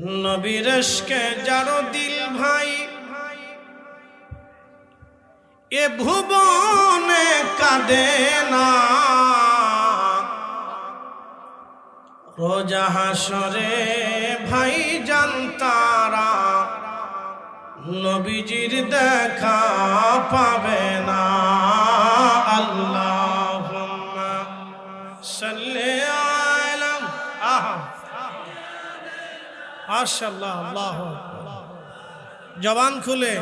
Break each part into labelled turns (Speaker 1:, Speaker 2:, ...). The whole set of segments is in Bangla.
Speaker 1: নবীর ইশকে যার দিল ভাই এ ভুবনে কাঁদে না, রোজা হাসরে ভাই জানতারা নবীজির দেখা পাবে না। আল্লাহুম্মা সাল্লি আলা মাশাআল্লাহ। আল্লাহু আকবার। জবান খুলে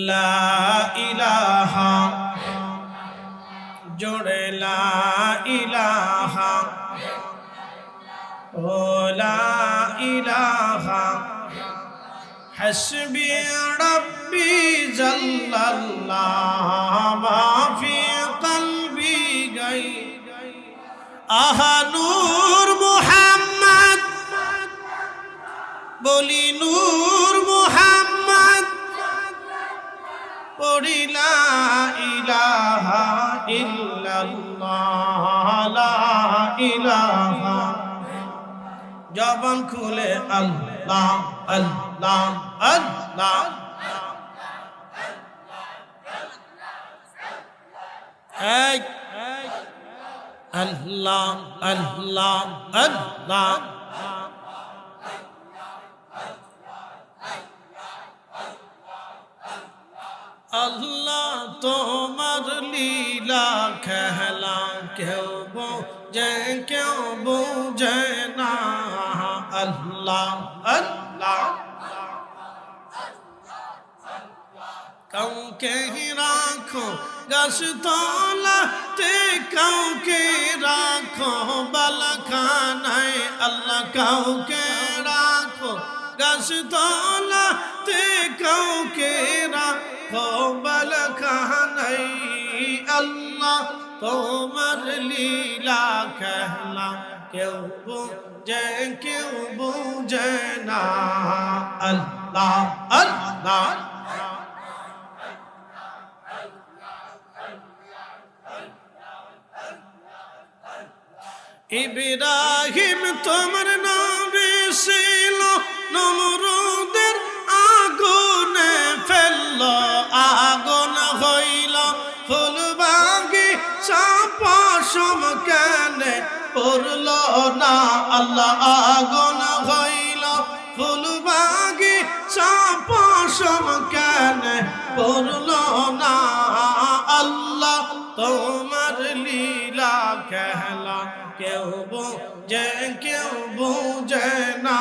Speaker 1: লা ইলাহা জোড়ে লা ইলাহা ও লা ইলাহা হাসবি রাব্বি জাল্লাল্লাহ মা ফি কলবি গাই আহা নূর মুহাম্মদ বলি নূর মুহাম্মদ পড়ি লা ইলাহা ইল্লাল্লাহ লা ইলাহা। জবান খুলে আল্লাহ আল্লাহ আল্লাহ। এই আল্লাহ আল্লাহ আল্লাহ। আল্লাহ তোমার লীলা খেলা কেউ বোঝে কেউ বোঝে না। আল্লাহ আল্লাহ। কাউকে রাখো গাছ তলাতে, কাউকে রাখো বালাখানায়। আল্লাহ কাউকে রাখো গাছ তলাতে, কাউকে রাখো বালাখানায়। আল্লাহ তোমার লীলা খেলা কেউ বোঝে কেউ বোঝে না। আল্লাহ আল্লাহ। ইব্রাহিম তোমার নবী ছিল, নমরুদের আগুনে ফেলল, আগুন হইল ফুল বাগিচা পশম কেনে পড়ল না। আল্লাহ আগুন হইল ফুল বাগিচা পশম কেনে পড়ল না। আল্লাহ তোমার লীলা খেলা কেউ বোঝে কেউ বোঝে না।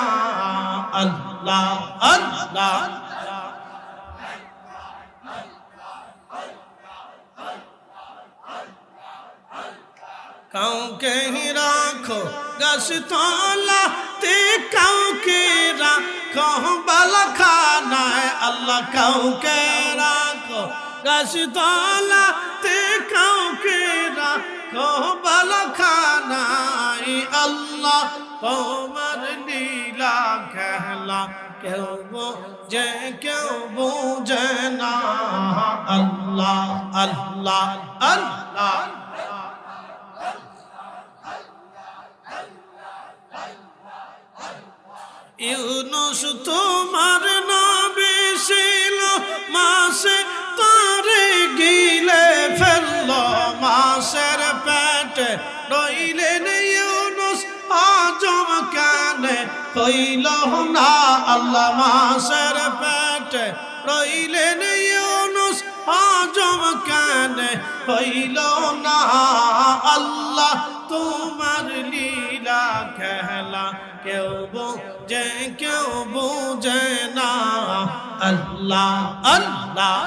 Speaker 1: আল্লাহ আল্লাহ। কাউকে রাখো গাছ তলাতে, কাউকে রাখো বালাখানায়। আল্লাহ কাউকে রাখো গাছ তলাতে, কাউকে রাখো বালাখানায়। আল্লাহ তোমার লীলা খেলা কেউ বোঝে কেউ বোঝে না। আল্লাহ আল্লাহ আল্লাহ। ইউনুস তোমার নবী ছিল, মাছে তারে গিলে ফেলল, মাছের পেটে রইলেন ইউনুস আজম কানে হইল না। আল্লাহ মাছের পেটে রইলেন ইউনুস আজম কানে হইল না। আল্লাহ তোমার লীলা খেলা কেউ বোঝে কেউ বোঝে না। আল্লাহ আল্লাহ।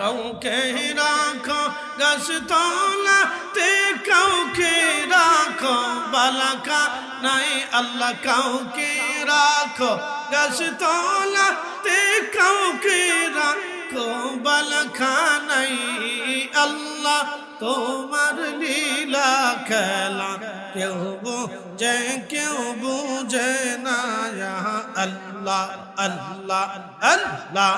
Speaker 1: কাউকে রাখো গাছ তলাতে, কাউকে রাখো বালাখানায়। আল্লাহ কাউকে রাখো গাছ তলাতে, কাউকে রাখো বালাখানায়। আল্লাহ তোমার লীলা খেলা কেউ বুঝে কেউ বুঝে না ইয়া আল্লাহ আল্লাহ আল্লাহ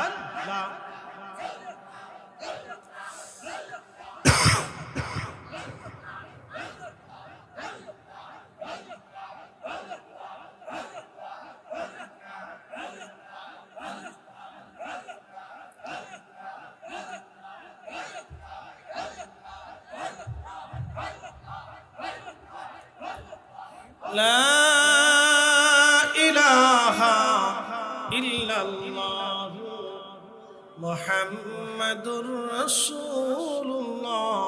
Speaker 1: لا إله إلا الله محمد رسول الله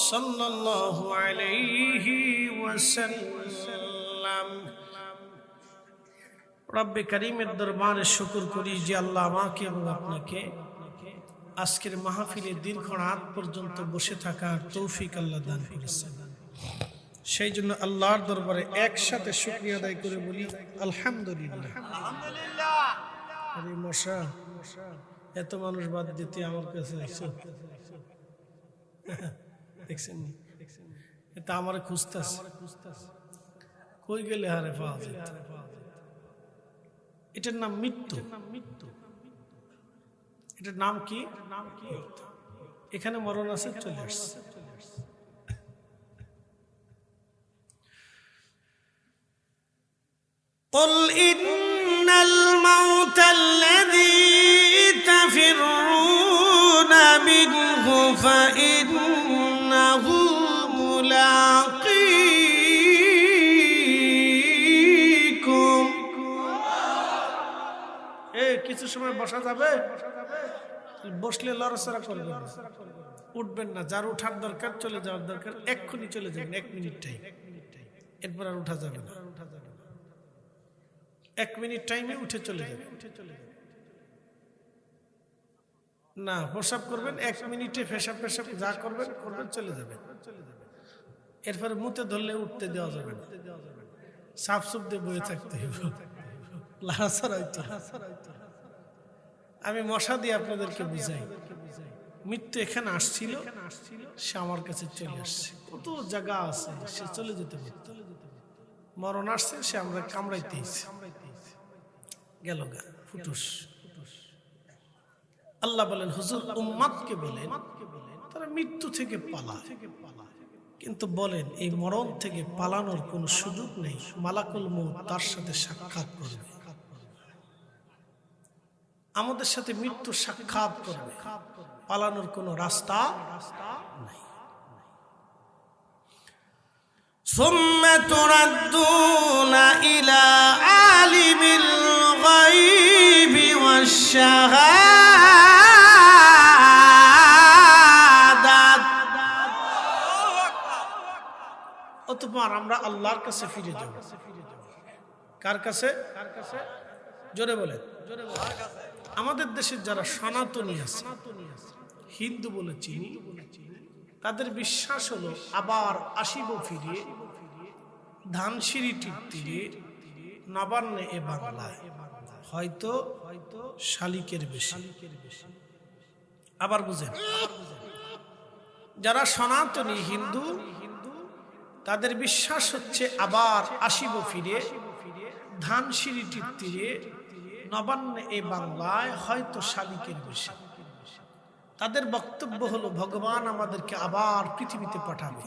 Speaker 1: صلى الله عليه وسلم رب করিমের দরবারে শুকর করি যে আল্লাহ আমাকে এবং আপনাকে আজকের মাহফিলে দীর্ঘ রাত পর্যন্ত বসে থাকার তৌফিক আল্লাহ দান করেছেন। সেই জন্য আল্লাহর দরবারে একসাথে শুকরিয়া আদায় করে বলি আলহামদুলিল্লাহ। আরে মশা এত মানুষ বাদ দিতে আমার কাছে দেখছেন এটা আমার খুঁজতাস কই গেলে হারে পাওয়া যায়। এটার নাম মৃত্যু। এটার নাম কি? এখানে মরণ আছে, চলে আসছে। قل إن الموت الذي تفرون منه فإنه ملاقيكم কিছু সময় বসা যাবে, বসলে লড়াচড়া করবেন না, উঠবেন না। যার উঠার দরকার, চলে যাওয়ার দরকার, এক্ষুনি চলে যাবেন, 1 মিনিট টাইম, এরপর আর উঠা যাবে না। 1 মিনিট টাইমে উঠে চলে যাবে না। প্রসাব করবেন 1 মিনিটে, পেশাব যা করবেন চলে যাবে। এরপরে মুতে ধরলে উঠতে দেওয়া যাবে না, সাফ সুপ দিয়ে বয়ে থাকতে হবে। আমি মশা দিয়ে আপনাদেরকে বুঝাই, মৃত্যু এখানে আসছিল, সে আমার কাছে চলে আসছে। কত জায়গা আছে, সে চলে যেতে পারত। মরণ আসছে, সে আমরা কামড়াইতেছি, গেল গা ফুটুস। আল্লাহ বলেন হুজুর উম্মতকে বলেন তারা মৃত্যু থেকে পালায়, কিন্তু বলেন এই মরণ থেকে পালানোর কোনো সুযোগ নেই। মালাকুল মউত তার সাথে সাক্ষাৎ করবে, আমাদের সাথে মৃত্যু সাক্ষাৎ করবে, পালানোর কোনো রাস্তা নাই। ثم تردون إلى عالم الغيب والشهادة অতঃপর আমরা আল্লাহর কাছে ফিরে যাব। কার কাছে? জোরে বলেন। আমাদের দেশের যারা সনাতনী আছে, হিন্দু বলে চিনি, তাদের বিশ্বাস হলো আবার আসিব ফিরে, ধানসিঁড়ি তীরে, নবান্নে এ বাংলায়, হয়তো শালিকের বেশি। আবার বুঝেন, যারা সনাতনী হিন্দু, তাদের বিশ্বাস হচ্ছে আবার আসিব ফিরে, ধানসিঁড়ি তীরে, নবান্নে এ বাংলায়, হয়তো শালিকের বেশি। তাদের বক্তব্য হলো ভগবান আমাদেরকে আবার পৃথিবীতে পাঠাবে,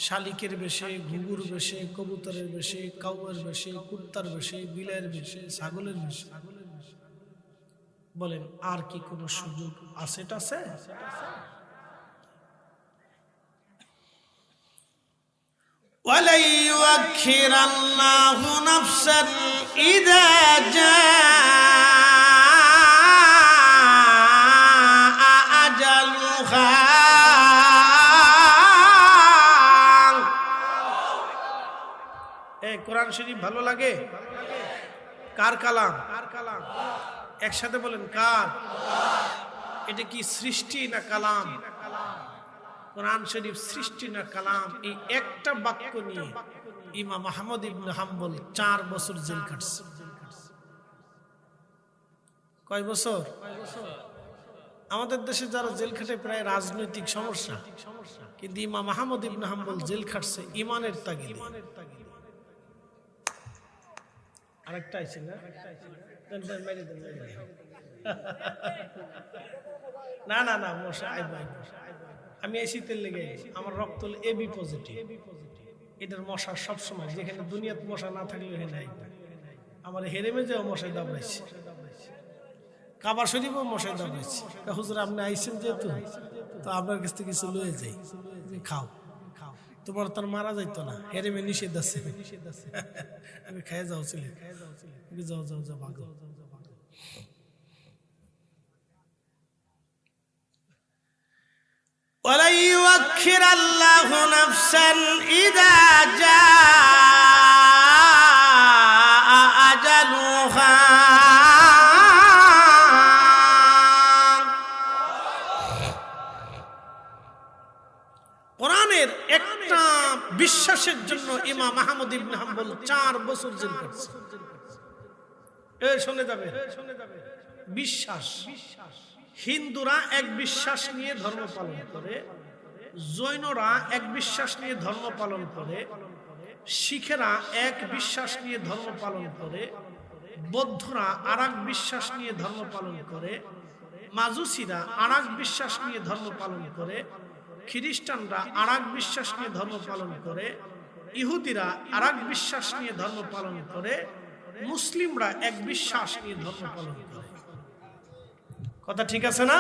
Speaker 1: শালিকের বেশে, ঘুঘুর বেশে, কবুতরের বেশে, কাউয়ের বেশে, কুত্তার বেশে, বিলের বেশে, ছাগলের বেশে। বলেন আর কি কোনো সুযোগ আছে? ওয়ালাই ইউআখিরাল্লাহু নাফসান ইযা জাআ আজালুহা। কোরআন শরীফ ভালো লাগে? কার কালাম? একসাথে বলেন কার? এটা কি সৃষ্টি না কালাম? কোরআন শরীফ সৃষ্টি না কালাম? এই একটা বাক্য নিয়ে ইমাম আহমদ ইবনে হাম্বল 4 বছর জেল কাটছে। কয় বছর? আমাদের দেশে যারা জেল খাটে প্রায় রাজনৈতিক সমস্যা, কিন্তু ইমাম আহমদ ইবনে হাম্বল জেল খাটছে ইমানের তাগিদে। আরেকটা আছে না, না না না মশা আমি এই শীতের লেগে আমার রক্ত এবি পজিটিভ। এটার মশা সবসময়, যেখানে দুনিয়াতে মশা না থাকলে এখানে আমার হেরেমে যাও মশাই দাবড়াইছে, কাবা শরীফও মশাই দাবড়াইছে। হুজুর আপনি আইসেন যেহেতু, তো আপনার কাছ থেকে কিছু লয়ে যাই, খাও তোমার তার মারা যাইতো না, হেরেমে নিষেধ আছে। আমি খাইয়ে যাও ছিলে, যাও যাও যাও ভাগো। ولن يؤخر الله نفسا إذا جاء أجلها কোরআনের একটা বিশ্বাসের জন্য ইমাম আহমদ ইবনে হাম্বল 4 বছর জেল কাটছে। শুনে যাবে বিশ্বাস। হিন্দুরা এক বিশ্বাস নিয়ে ধর্ম পালন করে, জৈনরা এক বিশ্বাস নিয়ে ধর্ম পালন করে, শিখেরা এক বিশ্বাস নিয়ে ধর্ম পালন করে, বৌদ্ধরা আরেক বিশ্বাস নিয়ে ধর্ম পালন করে, মাজুসিরা আরেক বিশ্বাস নিয়ে ধর্ম পালন করে, খ্রিস্টানরা আরেক বিশ্বাস নিয়ে ধর্ম পালন করে, ইহুদিরা আরেক বিশ্বাস নিয়ে ধর্ম পালন করে, মুসলিমরা এক বিশ্বাস নিয়ে ধর্ম পালন করে। কথা ঠিক আছে না?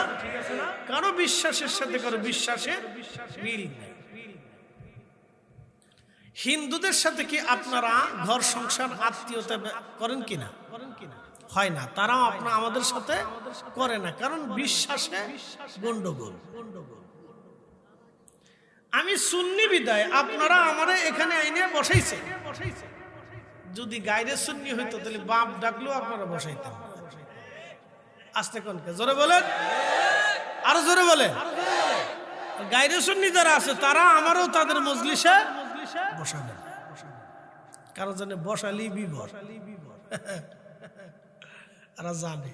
Speaker 1: কারো বিশ্বাসের সাথে কারো বিশ্বাসের মিল নেই। হিন্দুদের সাথে কি আপনারা ঘর সংসার আত্মীয়তা করেন কিনা? হয় না। তারাও আমাদের সাথে করে না, কারণ বিশ্বাসে গন্ডগোল। আমি সুন্নি বিদায় আপনারা আমারে এখানে আইনে বসাইছে। যদি গায়রে সুন্নি হইতো তাহলে বাপ ডাকলেও আপনারা বসাইতেন। আস্তে কোনকে জোরে বলেন, আরো জোরে বলেন। গায়রে সুন্নি যারা আছে তারা আমারও তাদের মজলিসে বসাবেন, কারণ জানে বসালি বিবর জানে।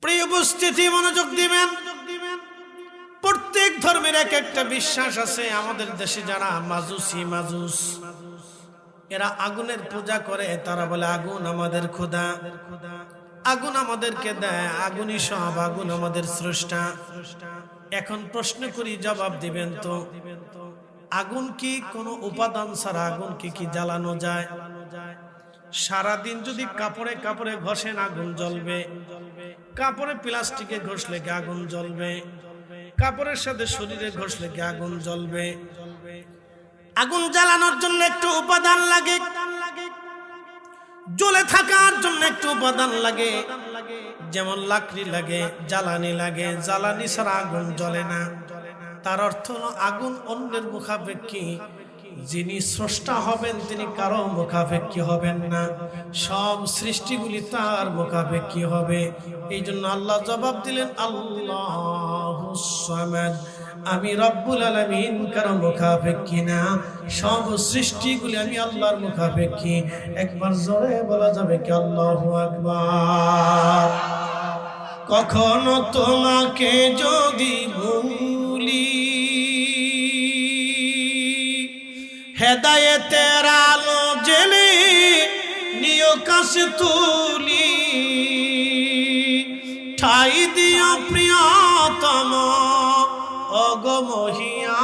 Speaker 1: প্রিয় উপস্থিতি, মনোযোগ দিবেন। প্রত্যেক ধর্মের এক একটা বিশ্বাস আছে। আমাদের দেশে যারা মাজুস, এরা আগুনের পূজা করে। তারা বলে আগুন আমাদের খোদা, আগুন আমাদেরকে দেয়, আগুনই সব, আগুন আমাদের স্রষ্টা। এখন প্রশ্ন করি, জবাব দিবেন তো, আগুন কি কোনো উপাদান ছাড়া আগুনকে কি জ্বালানো যায়? সারাদিন যদি কাপড়ে কাপড়ে ঘষেন আগুন জ্বলবে, কাপড়ে প্লাস্টিকে ঘষলে কি আগুন জ্বলবে? কাপড়ের সাথে শরীরে ঘষলে কি আগুন জ্বলবে? আগুন জ্বালানোর জন্য একটু উপাদান লাগে, জ্বলে থাকার জন্য একটু উপাদান লাগে। যেমন লাকড়ি লাগে, জ্বালানি লাগে, জ্বালানি ছাড়া আগুন জ্বলে না। তার অর্থ হলো আগুন অন্যের মুখাপেক্ষী। যিনি স্রষ্টা হবেন তিনি কারো মুখাপেক্ষী হবেন না, সব সৃষ্টিগুলি তার মুখাপেক্ষী হবে। এই জন্য আল্লাহ জবাব দিলেন, আল্লাহুস সামাদ, আমি রব্বুল আলামিন কারো মুখাপেক্ষী না, সব সৃষ্টিগুলি আমি আল্লাহর মুখাপেক্ষী। একবার জোরে বলা যাবে কি আল্লাহু আকবার? কখনো তোমাকে যদি ভুলি, হেদায়েতের আলো জেলে নিয় কাছে তুলি, ঠাই দিও প্রিয়তম অগমহিয়া